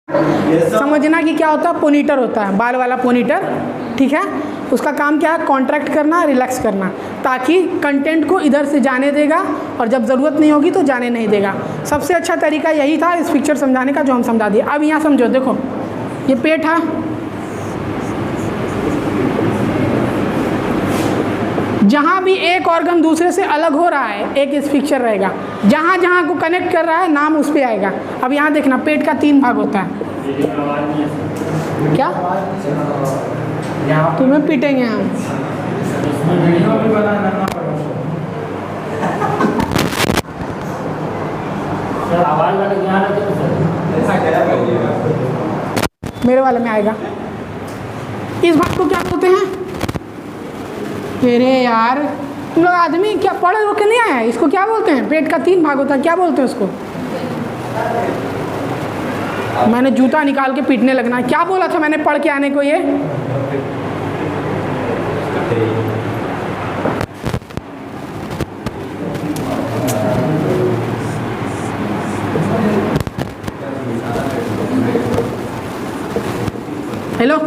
समझना कि क्या होता है, पोनीटर होता है, बाल वाला पोनीटर, ठीक है। उसका काम क्या है, कॉन्ट्रैक्ट करना, रिलैक्स करना, ताकि कंटेंट को इधर से जाने देगा और जब ज़रूरत नहीं होगी तो जाने नहीं देगा। सबसे अच्छा तरीका यही था इस पिक्चर समझाने का, जो हम समझा दिए। अब यहाँ समझो, देखो ये पेट है, जहाँ भी एक ऑर्गन दूसरे से अलग हो रहा है एक इस पिक्चर रहेगा, जहाँ जहाँ को कनेक्ट कर रहा है नाम उस पर आएगा। अब यहाँ देखना, पेट का 3 भाग होता है। क्या तुम्हें पीटेंगे हम। मेरे वाले में आएगा। इस भाग को क्या बोलते हैं? अरे यार तुम लोग आदमी क्या पढ़े हो के नहीं आया, इसको क्या बोलते हैं? पेट का 3 भाग होता है, क्या बोलते हैं उसको? मैंने जूता निकाल के पीटने लगना। क्या बोला था मैंने पढ़ के आने को? ये हेलो,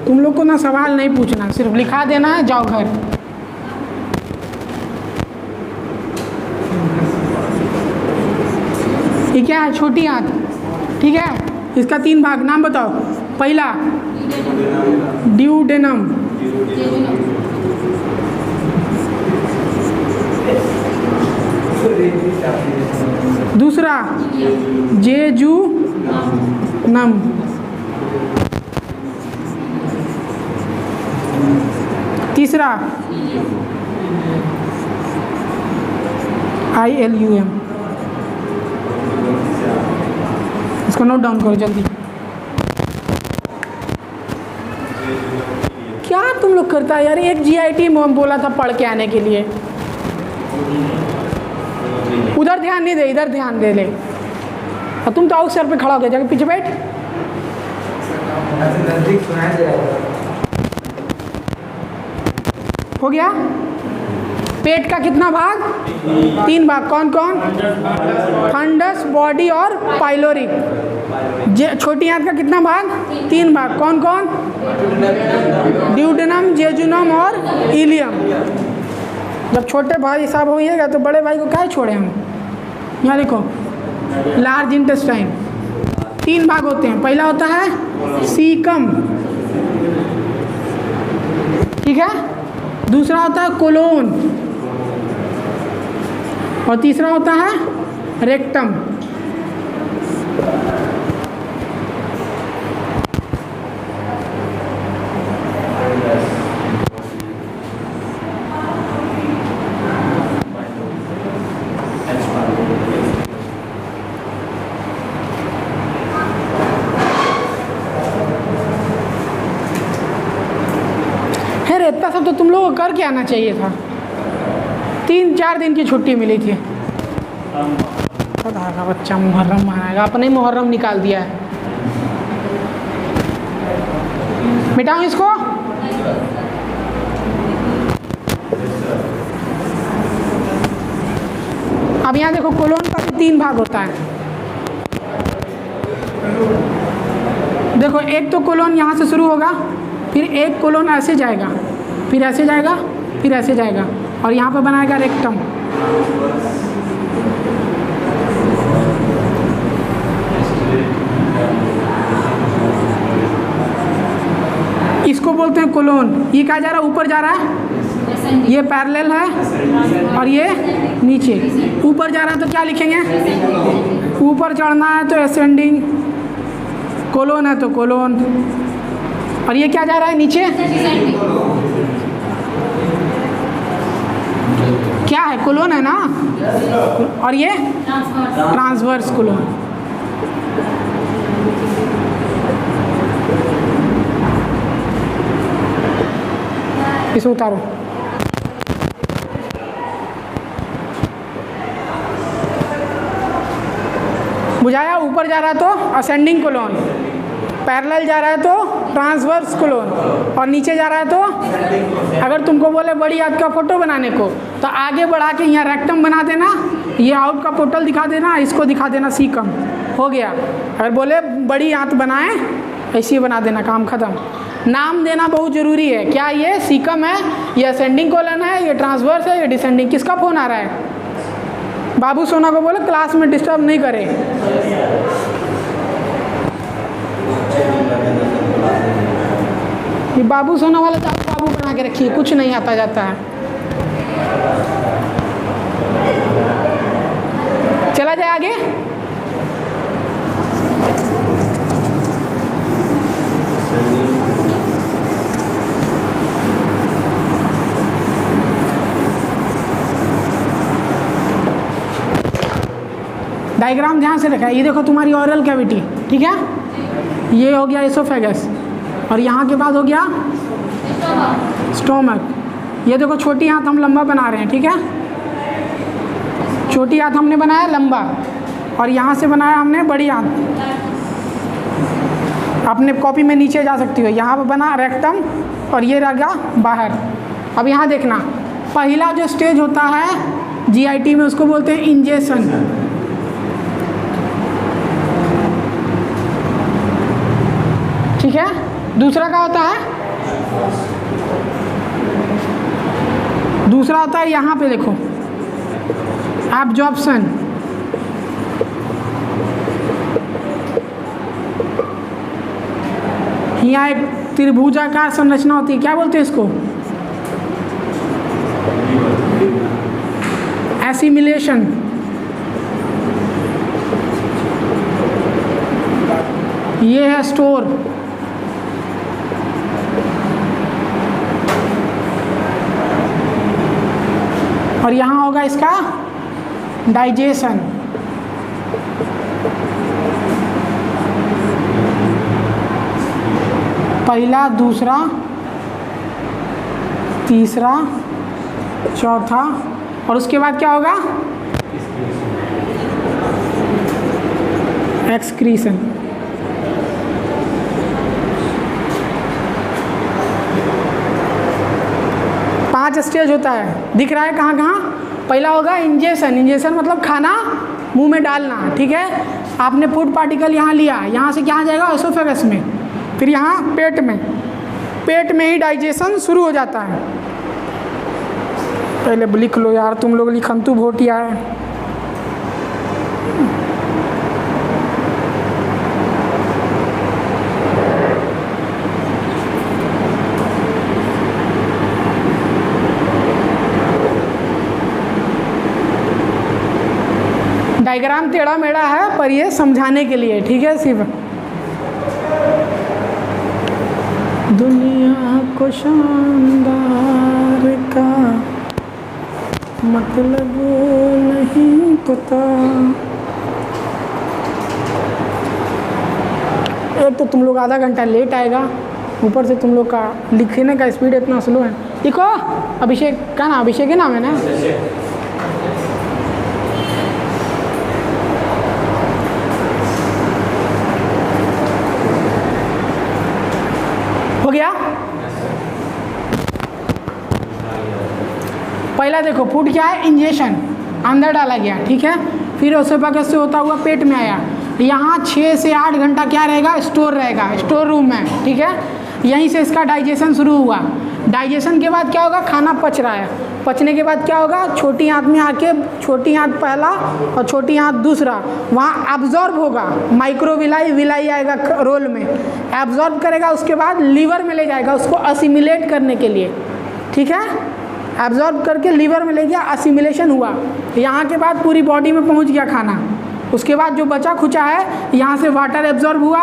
तुम लोग को ना सवाल नहीं पूछना, सिर्फ लिखा देना है, जाओ घर। ये क्या है? छोटी आंत, ठीक है। इसका 3 भाग, नाम बताओ। पहला ड्यूडेनम, दूसरा जेजुनम, तीसरा ILUM। इसको नोट डाउन करो जल्दी। क्या तुम लोग करता है यार? एक GIT बोला था पढ़ के आने के लिए, उधर ध्यान नहीं दे, इधर ध्यान दे ले। और तुम तो आओ सर पे खड़ा हो गया, जाके पीछे बैठ। हो गया? पेट का कितना भाग? 3 भाग। कौन कौन? फंडस, बॉडी और पाइलोरी। छोटी आंत का कितना भाग? 3 भाग। कौन कौन? ड्यूडेनम, जेजुनम और इलियम। जब छोटे भाई साहब होइएगा तो बड़े भाई को क्या छोड़े हम। यहाँ देखो, लार्ज इंटेस्टाइन 3 भाग होते हैं। पहला होता है सीकम, ठीक है। दूसरा होता है कोलोन और तीसरा होता है रेक्टम। इतना सब तो तुम लोगों को करके आना चाहिए था। 3-4 दिन की छुट्टी मिली थी। पता है बच्चा मुहर्रम मनाएगा, अपने मुहर्रम निकाल दिया है। मिटाऊं इसको? अब यहाँ देखो, कोलोन का भी 3 भाग होता है। देखो, एक तो कोलोन यहाँ से शुरू होगा, फिर एक कोलोन ऐसे जाएगा, फिर ऐसे जाएगा, फिर ऐसे जाएगा और यहाँ पर बनाएगा रेक्टम। इसको बोलते हैं कोलोन। ये क्या जा रहा है? ऊपर जा रहा है, ये पैरेलल है और ये नीचे। ऊपर जा रहा है तो क्या लिखेंगे? ऊपर चढ़ना है तो असेंडिंग, कोलोन है तो कोलोन। और ये क्या जा रहा है? नीचे। क्या है? कोलोन है ना। और ये ट्रांसवर्स कोलोन। इसे उतारो। बुझाया? ऊपर जा रहा है तो असेंडिंग कोलोन, पैरेलल जा रहा है तो ट्रांसवर्स कोलोन और नीचे जा रहा है तो, अगर तुमको बोले बड़ी आंत का फोटो बनाने को तो आगे बढ़ा के यहाँ रेक्टम बना देना ये आउट का पोर्टल दिखा देना, इसको दिखा देना सीकम, हो गया। अगर बोले बड़ी आंत बनाएं, ऐसी बना देना, काम खत्म। नाम देना बहुत ज़रूरी है। क्या ये सीकम है, ये असेंडिंग कोलन है, ये ट्रांसवर्स है, ये डिसेंडिंग। किसका फ़ोन आ रहा है? बाबू सोना को बोले क्लास में डिस्टर्ब नहीं करे। ये बाबू सोना वाला तो बाबू बना के रखिए, कुछ नहीं आता जाता है। चला जाए आगे। डायग्राम ध्यान से देखा। ये देखो तुम्हारी ओरल कैविटी, ठीक है, ये हो गया एसोफेगस, और यहाँ के बाद हो गया स्टोमक। ये देखो छोटी आंत हम लंबा बना रहे हैं, ठीक है, छोटी आंत हमने बनाया लंबा, और यहाँ से बनाया हमने बड़ी आंत। अपने कॉपी में नीचे जा सकती हो, यहाँ पर बना रेक्टम, और ये रह गया बाहर। अब यहाँ देखना, पहला जो स्टेज होता है जीआईटी में उसको बोलते हैं इंजेक्शन। ठीक है, दूसरा क्या होता है? दूसरा होता है यहाँ पे देखो एब्जॉर्प्शन। यहाँ एक त्रिभुजाकार संरचना होती है, क्या बोलते हैं इसको? एसिमिलेशन। ये है स्टोर। और यहाँ होगा इसका डाइजेशन। पहला, दूसरा, तीसरा, चौथा, और उसके बाद क्या होगा? एक्सक्रीशन। पांच स्टेज होता है, दिख रहा है कहाँ कहाँ? पहला होगा इंजेक्शन। इंजेक्शन मतलब खाना मुंह में डालना, ठीक है। आपने फूड पार्टिकल यहाँ लिया, यहाँ से क्या जाएगा? एसोफेगस में, फिर यहाँ पेट में। पेट में ही डाइजेशन शुरू हो जाता है। पहले लिख लो यार, तुम लोग लिखंतु भोटिया है। डायग्राम टेढ़ा मेढ़ा है, पर ये समझाने के लिए, ठीक है। सिर्फ दुनिया को शानदार का मतलब नहीं पता। एक तो तुम लोग आधा घंटा लेट आएगा, ऊपर से तुम लोग का लिखने का स्पीड इतना स्लो है। लिखो अभिषेक का नाम, अभिषेक ही नाम है ना? हो गया? पहला देखो फूड क्या है? इंजेक्शन, अंदर डाला गया, ठीक है। फिर एसोफेगस से होता हुआ पेट में आया। यहाँ 6 से 8 घंटा क्या रहेगा? स्टोर रहेगा, स्टोर रूम में, ठीक है। यहीं से इसका डाइजेशन शुरू हुआ। डाइजेशन के बाद क्या होगा? खाना पच रहा है। पचने के बाद क्या होगा? छोटी आंत में आके, छोटी आंत पहला और छोटी आंत दूसरा, वहाँ एब्जॉर्ब होगा। माइक्रोविलाई, विलाई आएगा रोल में, एब्जॉर्ब करेगा। उसके बाद लीवर में ले जाएगा उसको असिमिलेट करने के लिए, ठीक है। एब्जॉर्ब करके लीवर में ले गया, असिमिलेशन हुआ। यहाँ के बाद पूरी बॉडी में पहुँच गया खाना। उसके बाद जो बचा खुचा है, यहाँ से वाटर एब्जॉर्ब हुआ,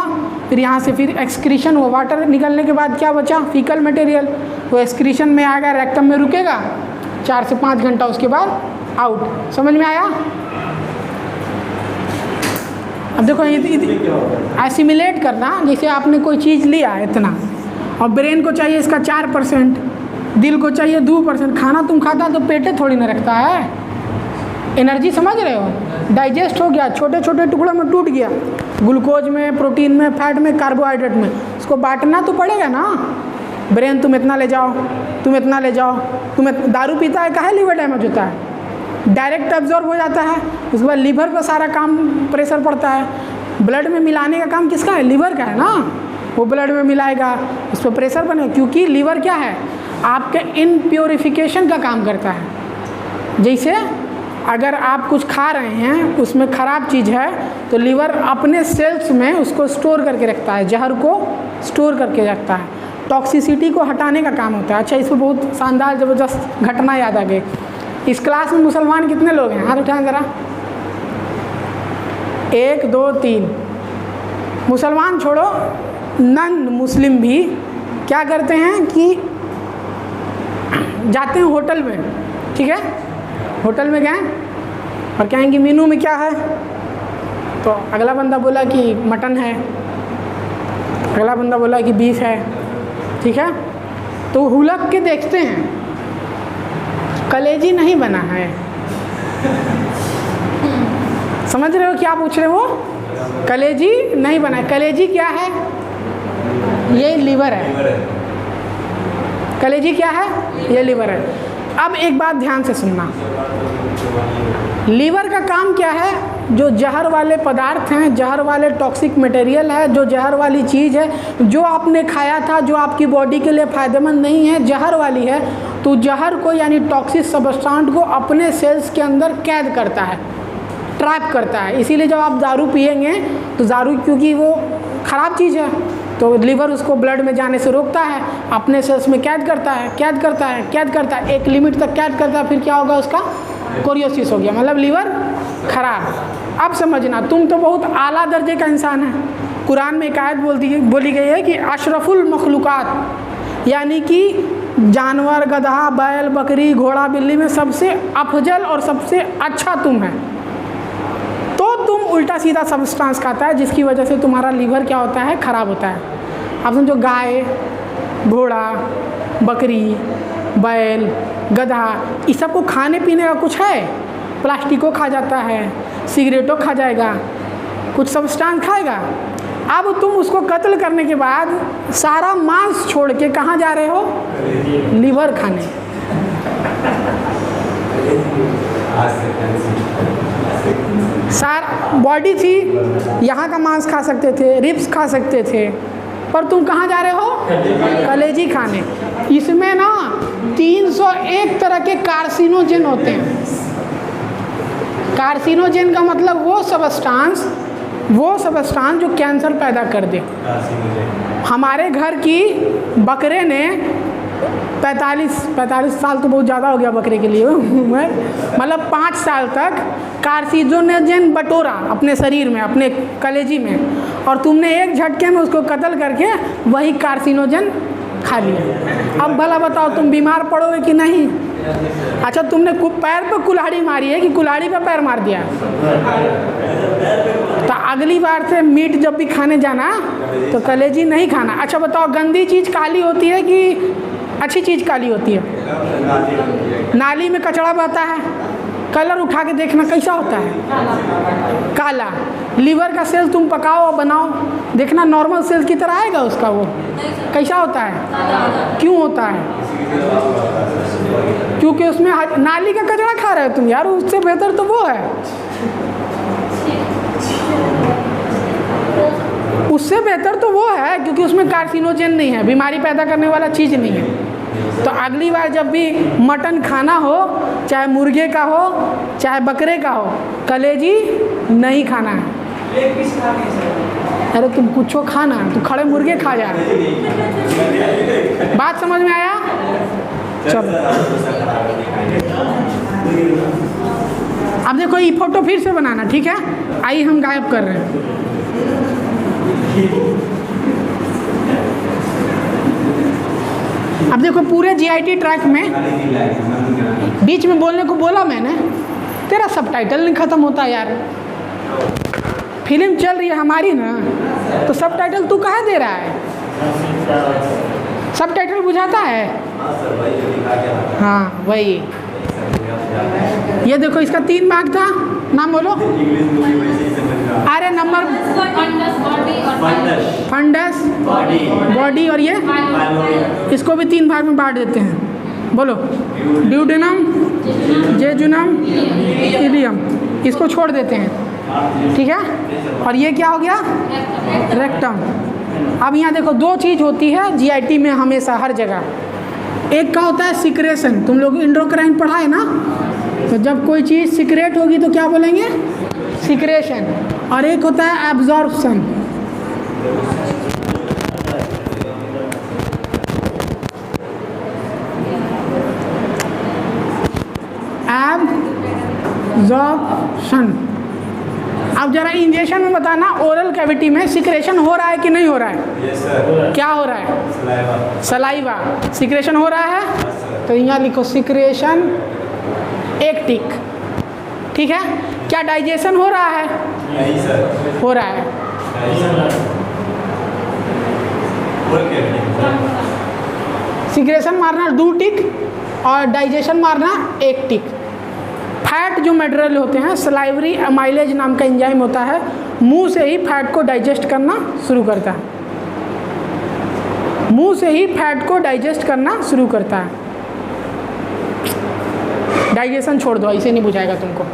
फिर यहाँ से फिर एक्सक्रीशन हुआ। वाटर निकलने के बाद क्या बचा? Faecal material. वो एक्सक्रीशन में आएगा, रेक्टम में रुकेगा 4 से 5 घंटा, उसके बाद आउट। समझ में आया? अब देखो एसिमिलेट करना, जैसे आपने कोई चीज़ लिया इतना, और ब्रेन को चाहिए इसका 4%, दिल को चाहिए 2%। खाना तुम खाता तो पेटे थोड़ी ना रखता है, एनर्जी, समझ रहे हो? डाइजेस्ट हो गया, छोटे छोटे टुकड़ों में टूट गया, ग्लूकोज में, प्रोटीन में, फैट में, कार्बोहाइड्रेट में। इसको बांटना तो पड़ेगा ना। ब्रेन तुम इतना ले जाओ, तुम इतना ले जाओ। तुम दारू पीता है, काहे लीवर डैमेज होता है? डायरेक्ट एब्जॉर्ब हो जाता है, उसके बाद लीवर पर सारा काम प्रेशर पड़ता है, ब्लड में मिलाने का काम किसका है? लीवर का है ना, वो ब्लड में मिलाएगा, उस पर प्रेशर बने, क्योंकि लीवर क्या है? आपके इनप्योरिफिकेशन का काम करता है। जैसे अगर आप कुछ खा रहे हैं, उसमें ख़राब चीज़ है, तो लीवर अपने सेल्स में उसको स्टोर करके रखता है, जहर को स्टोर करके रखता है, टॉक्सिसिटी को हटाने का काम होता है। अच्छा, इसमें बहुत शानदार ज़बरदस्त घटना याद आ गई। इस क्लास में मुसलमान कितने लोग हैं? हाथ उठाएं ज़रा। 1 2 3। मुसलमान छोड़ो, नॉन मुस्लिम भी क्या करते हैं कि जाते हैं होटल में, ठीक है, होटल में गए और कहेंगे मेनू में क्या है, तो अगला बंदा बोला कि मटन है, अगला बंदा बोला कि बीफ है, ठीक है, तो हुलक के देखते हैं, कलेजी नहीं बना है। समझ रहे हो क्या पूछ रहे हो? कलेजी नहीं बना है। कलेजी क्या है? ये लीवर है। कलेजी क्या है? ये लीवर है। अब एक बात ध्यान से सुनना, लीवर का काम क्या है? जो जहर वाले पदार्थ हैं, जहर वाले टॉक्सिक मटेरियल है, जो जहर वाली चीज़ है, जो आपने खाया था, जो आपकी बॉडी के लिए फ़ायदेमंद नहीं है, जहर वाली है, तो जहर को यानी टॉक्सिक सब्सटेंस को अपने सेल्स के अंदर कैद करता है, ट्रैप करता है। इसीलिए जब आप दारू पिएंगे तो दारू, क्योंकि वो ख़राब चीज़ है, तो लीवर उसको ब्लड में जाने से रोकता है, अपने सेल्स में कैद करता है, कैद करता है, कैद करता है, एक लिमिट तक कैद करता है, फिर क्या होगा? उसका कोरियोसिस हो गया, मतलब लीवर खराब। अब समझना, तुम तो बहुत आला दर्जे का इंसान है। कुरान में एक आयत बोली गई है कि अशरफुल मखलूक़ात, यानी कि जानवर, गधा, बैल, बकरी, घोड़ा, बिल्ली में सबसे अफजल और सबसे अच्छा तुम है। तो तुम उल्टा सीधा सब्सटेंस खाता है, जिसकी वजह से तुम्हारा लीवर क्या होता है? ख़राब होता है। अब समझो, गाय, घोड़ा, बकरी, बैल, गधा, इस सब को खाने पीने का कुछ है? प्लास्टिको खा जाता है, सिगरेटो खा जाएगा, कुछ सब्सटेंस खाएगा। अब तुम उसको कत्ल करने के बाद सारा मांस छोड़ के कहाँ जा रहे हो? लीवर खाने। सारा बॉडी थी, यहाँ का मांस खा सकते थे, रिब्स खा सकते थे, पर तुम कहाँ जा रहे हो? कलेजी खाने। इसमें ना 301 तरह के कार्सिनोजेन होते हैं। कार्सिनोजेन का मतलब वो सब्सटेंस जो कैंसर पैदा कर दे। हमारे घर की बकरे ने 45 साल तो बहुत ज़्यादा हो गया बकरे के लिए मतलब 5 साल तक कार्सिनोजेन बटोरा अपने शरीर में, अपने कलेजी में, और तुमने एक झटके में उसको कत्ल करके वही कार्सिनोजेन खा लिया। अब भला बताओ, तुम बीमार पड़ोगे कि नहीं? अच्छा, तुमने पैर पे कुल्हाड़ी मारी है कि कुल्हाड़ी पे पैर मार दिया? तो अगली बार से मीट जब भी खाने जाना तो कलेजी नहीं खाना। अच्छा बताओ, गंदी चीज़ काली होती है कि अच्छी चीज़ काली होती है? नाली में कचरा बहता है, कलर उठा के देखना कैसा होता है? काला। लीवर का सेल तुम पकाओ और बनाओ, देखना नॉर्मल सेल की तरह आएगा उसका, वो कैसा होता है? क्यों होता है? क्योंकि उसमें नाली का कचरा खा रहे हो तुम यार, उससे बेहतर तो वो है। उससे बेहतर तो वो है, क्योंकि उसमें कार्सिनोजेन नहीं है, बीमारी पैदा करने वाला चीज़ नहीं है। तो अगली बार जब भी मटन खाना हो, चाहे मुर्गे का हो चाहे बकरे का हो, कलेजी नहीं खाना है। अरे तुम कुछ खाना, तू खड़े मुर्गे खा जा। बात समझ में आया? चलो अब देखो, ये फोटो फिर से बनाना, ठीक है? आइए हम गायब कर रहे हैं। अब देखो, पूरे जीआईटी ट्रैक में बीच में बोलने को बोला मैंने, तेरा सबटाइटल नहीं ख़त्म होता यार। फिल्म चल रही है हमारी ना, तो सबटाइटल तू कहाँ दे रहा है? सबटाइटल बुझाता है? हाँ वही। ये देखो, इसका 3 भाग था, नाम बोलो। अरे नंबर फंडस, बॉडी और ये, इसको भी 3 भाग में बांट देते हैं। बोलो, ड्यूडेनम, जेजुनम, इलियम, इसको छोड़ देते हैं, ठीक है। और ये क्या हो गया, रेक्टम। अब यहाँ देखो दो चीज़ होती है जीआईटी में हमेशा हर जगह। एक का होता है सिक्रेशन, तुम लोग इंडोक्राइन पढ़ा है ना, तो जब कोई चीज़ सिक्रेट होगी तो क्या बोलेंगे, सिक्रेशन। और एक होता है एब्जॉर्प्शन। एब्जॉर्प्शन। अब जरा इंजेक्शन में बताना, ओरल कैविटी में सिक्रेशन हो रहा है कि नहीं हो रहा है? Yes, sir. क्या हो रहा है? सलाइवा। सिक्रेशन हो रहा है? Yes, तो यहाँ लिखो सिक्रेशन, एक टिक, ठीक है। क्या डाइजेशन हो रहा है? नहीं सर, हो रहा है। नहीं सर। सिक्रेशन मारना 2 टिक और डाइजेशन मारना 1 टिक। फैट जो मटेरियल होते हैं, सलाइवरी एमाइलेज नाम का एंजाइम होता है, मुंह से ही फैट को डाइजेस्ट करना शुरू करता है। मुंह से ही फैट को डाइजेस्ट करना शुरू करता है। डाइजेशन छोड़ दो, इसे नहीं बुझाएगा तुमको।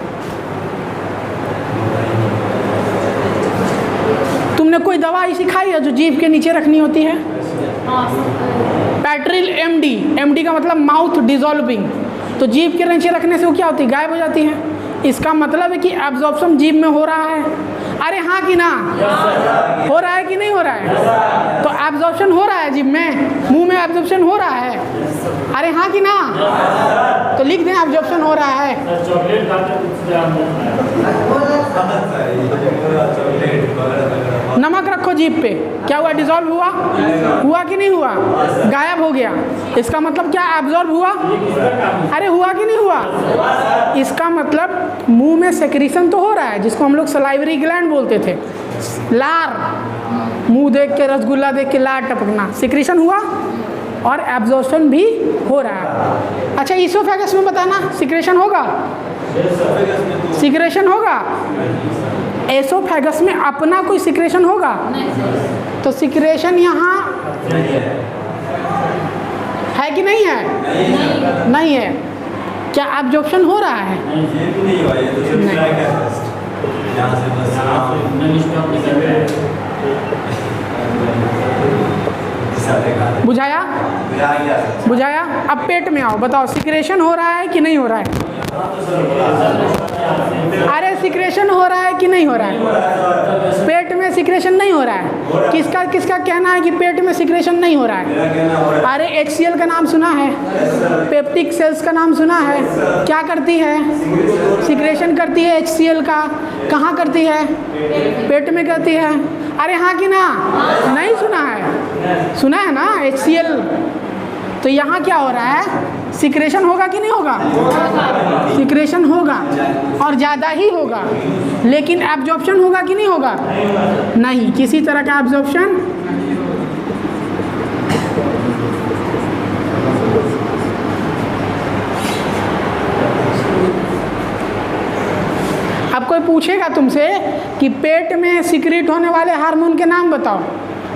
तुमने कोई दवा ऐसी खाई है जो जीभ के नीचे रखनी होती है? पैट्रिल एमडी, एमडी का मतलब माउथ डिजॉल्विंग। तो जीभ के नीचे रखने से वो क्या होती है, गायब हो जाती है। इसका मतलब है कि एब्जॉर्प्शन जीभ में हो रहा है। अरे हाँ कि ना, हो रहा है कि नहीं हो रहा है? तो एब्जॉर्प्शन हो रहा है जीभ में, मुंह में एब्जॉर्प्शन हो रहा है। अरे हाँ कि ना, तो लिख दें एब्जॉर्प्शन हो रहा है। नमक रखो जीभ पे, क्या हुआ, डिजॉल्व हुआ? हुआ कि नहीं हुआ? गायब हो गया। इसका मतलब क्या, एब्जॉर्ब हुआ? अरे हुआ कि नहीं हुआ? इसका मतलब मुंह में सेक्रीशन तो हो रहा है, जिसको हम लोग सलाइवरी ग्लैंड बोलते थे। लार, मुंह देख के, रसगुल्ला देख के लार टपकना, सेक्रीशन हुआ और एब्जॉर्प्शन भी हो रहा है। अच्छा, इसोफेगस में बताना, सिक्रेशन होगा? सिक्रेशन होगा? एसोफेगस में अपना कोई सिक्रेशन होगा? तो सिक्रेशन यहाँ है कि नहीं है? नहीं है। क्या एब्जॉर्प्शन हो रहा है? बुझाया? बुझाया? अब पेट में आओ, बताओ सिक्रेशन हो रहा है कि नहीं हो रहा है? अरे सिक्रेशन हो रहा है कि नहीं हो रहा है? पेट में सिक्रेशन नहीं हो रहा है। किसका किसका कहना है कि पेट में सिक्रेशन नहीं हो रहा है? अरे HCl का नाम सुना है? पेप्टिक सेल्स का नाम सुना है? क्या करती है? सिक्रेशन करती है HCl का। कहाँ करती है? पेट में करती है। अरे हाँ कि ना? नहीं सुना है? सुना है ना HCl। तो यहाँ क्या हो रहा है, सिक्रेशन होगा कि नहीं होगा? सिक्रेशन होगा और ज़्यादा ही होगा, लेकिन एब्जॉर्प्शन होगा कि नहीं होगा? नहीं, किसी तरह का एब्जॉर्प्शन अब कोई पूछेगा तुमसे कि पेट में सिक्रेट होने वाले हार्मोन के नाम बताओ,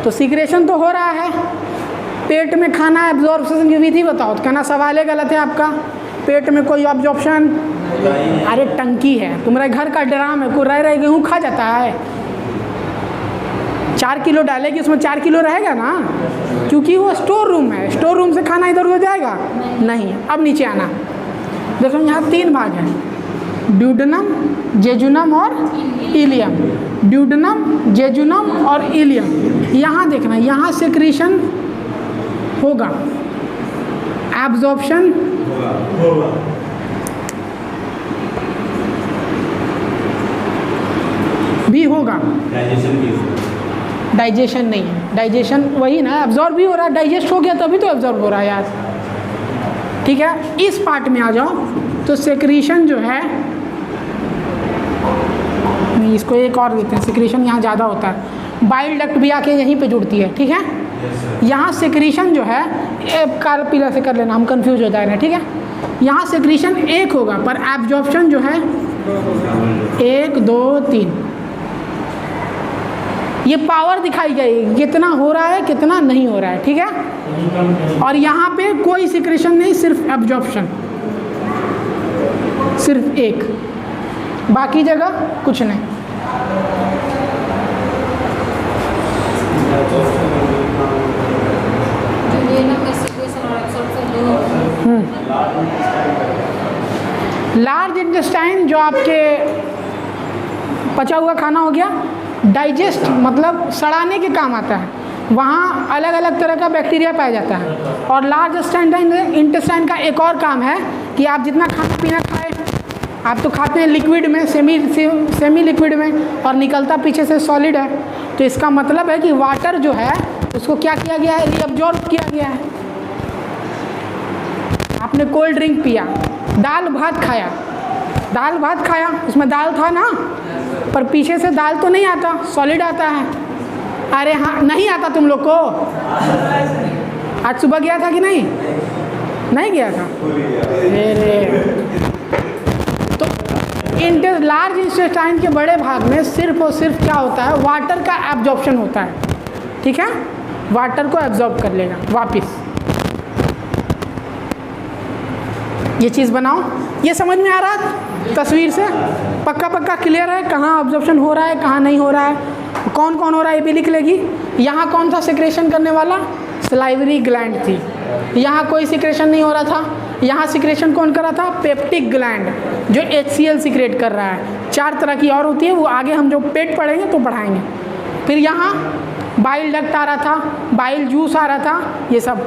तो सिक्रेशन तो हो रहा है। पेट में खाना एब्जॉर्प्शन की विधि बताओ, तो कहना सवाल ही गलत है आपका। पेट में कोई एब्जॉर्प्शन, अरे टंकी है, तुम्हारे घर का ड्राम है, कोई रह गेहूँ खा जाता है? 4 किलो डालेगी उसमें 4 किलो रहेगा ना, क्योंकि वो स्टोर रूम है। स्टोर रूम से खाना इधर उधर जाएगा नहीं। अब नीचे आना, देखो यहाँ 3 भाग हैं, ड्यूडेनम, जेजुनम और इलियम। ड्यूडेनम, जेजुनम और इलियम। यहाँ देखना, यहाँ सेक्रीशन होगा, एब्जॉर्प्शन होगा। भी होगा, डाइजेशन भी होगा। डाइजेशन नहीं है। डाइजेशन वही ना, एब्जॉर्ब भी हो रहा है, डाइजेस्ट हो गया तभी तो एब्जॉर्ब हो रहा है यार। ठीक है, इस पार्ट में आ जाओ। तो सेक्रीशन जो है, नहीं इसको एक और देते हैं, सेक्रीशन यहाँ ज़्यादा होता है। बाइल डक्ट भी आके यहीं पे जुड़ती है, ठीक है। यहाँ सेक्रीशन जो है, काला पीला से कर लेना, हम कंफ्यूज हो जा रहे हैं, ठीक है। यहाँ सेक्रीशन 1 होगा, पर एब्जॉर्प्शन जो है 1 2 3। ये पावर दिखाई गई, कितना हो रहा है कितना नहीं हो रहा है, ठीक है। और यहाँ पे कोई सिक्रेशन नहीं, सिर्फ एब्जॉर्प्शन, सिर्फ एक, बाकी जगह कुछ नहीं। लार्ज इंटेस्टाइन जो आपके पचा हुआ खाना हो गया, डाइजेस्ट मतलब सड़ाने के काम आता है, वहाँ अलग अलग तरह का बैक्टीरिया पाया जाता है। और लार्ज इंटेस्टाइन का एक और काम है कि आप जितना खाना पीना खाए, आप तो खाते हैं लिक्विड में, सेमी लिक्विड में, और निकलता पीछे से सॉलिड है। तो इसका मतलब है कि वाटर जो है उसको क्या किया गया है, रीअब्जॉर्ब किया गया है। आपने कोल्ड ड्रिंक पिया, दाल भात खाया, उसमें दाल था ना, पर पीछे से दाल तो नहीं आता, सॉलिड आता है। अरे हाँ, नहीं आता तुम लोग को? आज सुबह गया था कि नहीं गया था? तो लार्ज इंटेस्टाइन के बड़े भाग में सिर्फ और सिर्फ क्या होता है, वाटर का एब्जॉर्प्शन होता है। ठीक है, वाटर को एब्जॉर्ब कर लेगा वापस। ये चीज़ बनाओ, ये समझ में आ रहा है तस्वीर से? पक्का क्लियर है कहाँ ऑब्जर्प्शन हो रहा है, कहाँ नहीं हो रहा है, कौन कौन हो रहा है, ये भी लिख लेगी। यहाँ कौन था सिक्रेशन करने वाला? सलाइवरी ग्लैंड थी। यहाँ कोई सिक्रेशन नहीं हो रहा था। यहाँ सिक्रेशन कौन कर रहा था? पेप्टिक ग्लैंड, जो HCl सिक्रेट कर रहा है। 4 तरह की और होती है, वो आगे हम जो पेट पढ़ेंगे तो पढ़ाएंगे। फिर यहाँ बाइल डक्ट आ रहा था, बाइल जूस आ रहा था, ये सब।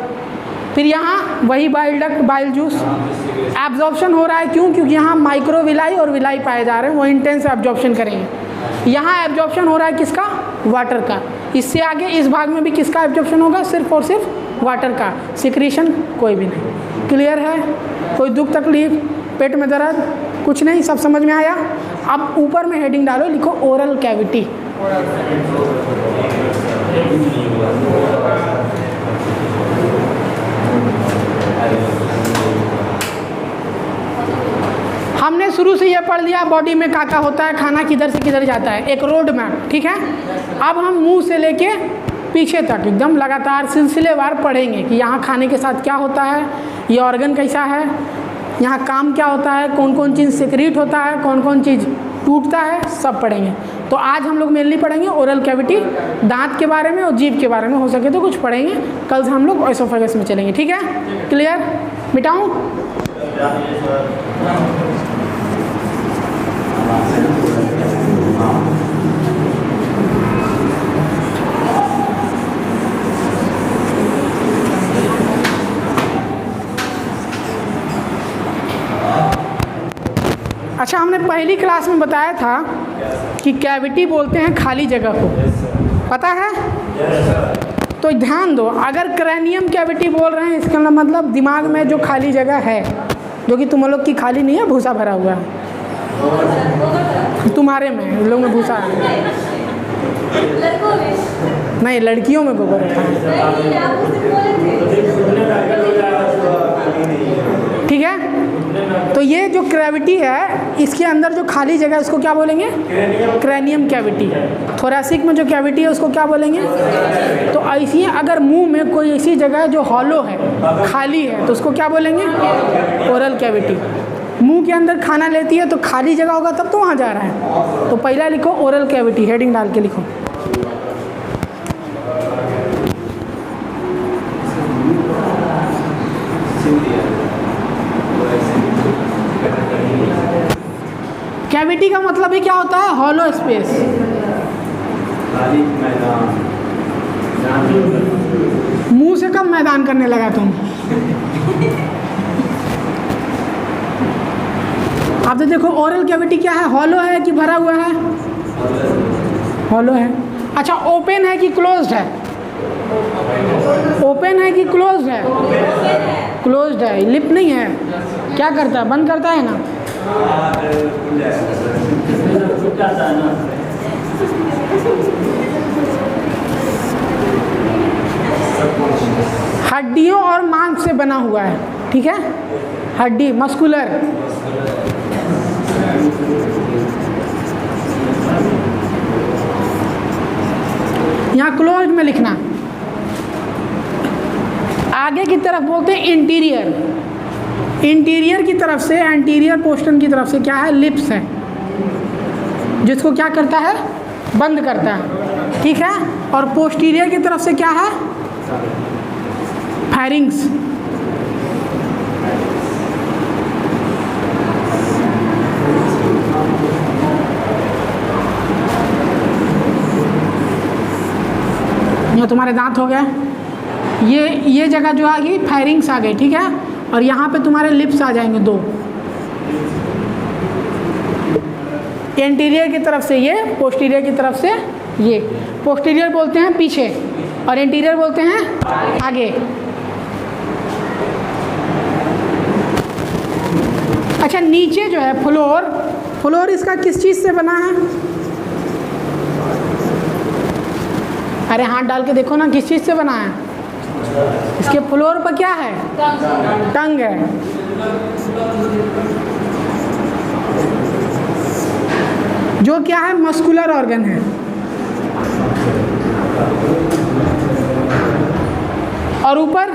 फिर यहाँ वही bile duct, bile juice, absorption हो रहा है। क्यों? क्योंकि यहाँ माइक्रोविलाई और विलाई पाए जा रहे हैं, वो इंटेंस एब्जॉर्प्शन करेंगे। यहाँ एब्जॉर्प्शन हो रहा है किसका? वाटर का। इससे आगे इस भाग में भी किसका एब्जॉर्प्शन होगा? सिर्फ और सिर्फ वाटर का। सिक्रीशन कोई भी नहीं। क्लियर है? कोई दुख तकलीफ, पेट में दर्द, कुछ नहीं, सब समझ में आया? अब ऊपर में हेडिंग डालो, लिखो ओरल कैविटी। हमने शुरू से ये पढ़ लिया बॉडी में क्या होता है, खाना किधर से किधर जाता है, एक रोड मैप। ठीक है, अब हम मुंह से लेके पीछे तक एकदम लगातार सिलसिलेवार पढ़ेंगे कि यहाँ खाने के साथ क्या होता है, ये ऑर्गन कैसा है, यहाँ काम क्या होता है, कौन कौन चीज़ सिक्रीट होता है, कौन कौन चीज़ टूटता है, सब पढ़ेंगे। तो आज हम लोग मेनली पढ़ेंगे ओरल कैविटी, दांत के बारे में और जीभ के बारे में, हो सके तो कुछ पढ़ेंगे। कल से हम लोग एसोफेगस में चलेंगे। ठीक है, क्लियर? मिटाऊँ? अच्छा, हमने पहली क्लास में बताया था कि कैविटी बोलते हैं खाली जगह को, पता है? तो ध्यान दो, अगर क्रैनियम कैविटी बोल रहे हैं, इसका मतलब दिमाग में जो खाली जगह है, जो कि तुम लोग की खाली नहीं है, भूसा भरा हुआ है। तुम्हारे में, लोग में भूसा है नहीं, लड़कियों में गोबर होता है। ठीक है, तो ये जो कैविटी है, इसके अंदर जो खाली जगह है उसको क्या बोलेंगे? Cranium cavity. थोरैसिक में जो कैविटी है उसको क्या बोलेंगे? तो ऐसी अगर मुंह में कोई ऐसी जगह है जो हॉलो है, खाली है, तो उसको क्या बोलेंगे? Oral cavity. मुंह के अंदर खाना लेती है तो खाली जगह होगा, तब तो वहाँ जा रहा है। तो पहला लिखो ओरल कैविटी, हेडिंग डाल के लिखो। कैविटी का मतलब ही क्या होता है? Hollow space. मुंह से कब मैदान करने लगा तुम? आप तो देखो ओरल कैविटी क्या है, हॉलो है कि भरा हुआ है? हॉलो है। अच्छा, ओपन है कि क्लोज्ड है? ओपन है कि क्लोज्ड है? क्लोज्ड है। लिप नहीं है, क्या करता है? बंद करता है ना। हड्डियों और मांस से बना हुआ है। ठीक है, हड्डी, मस्कुलर। यहाँ क्लोज में लिखना। आगे की तरफ बोलते हैं इंटीरियर। इंटीरियर की तरफ से, एंटीरियर पोर्शन की तरफ से क्या है? लिप्स है, जिसको क्या करता है? बंद करता है, ठीक है। और पोस्टीरियर की तरफ से क्या है? फैरिंग्स। ये तुम्हारे दांत हो गए, ये जगह जो आ गई फैरिंग्स आ गई, ठीक है। और यहाँ पे तुम्हारे लिप्स आ जाएंगे 2। एंटीरियर की तरफ से ये, पोस्टीरियर की तरफ से ये। पोस्टीरियर बोलते हैं पीछे और एंटीरियर बोलते हैं आगे। अच्छा, नीचे जो है फ्लोर, फ्लोर इसका किस चीज़ से बना है? अरे हाथ डाल के देखो ना, किस चीज़ से बना है? इसके फ्लोर पर क्या है? टंग है। जो क्या है? मस्कुलर ऑर्गन है। और ऊपर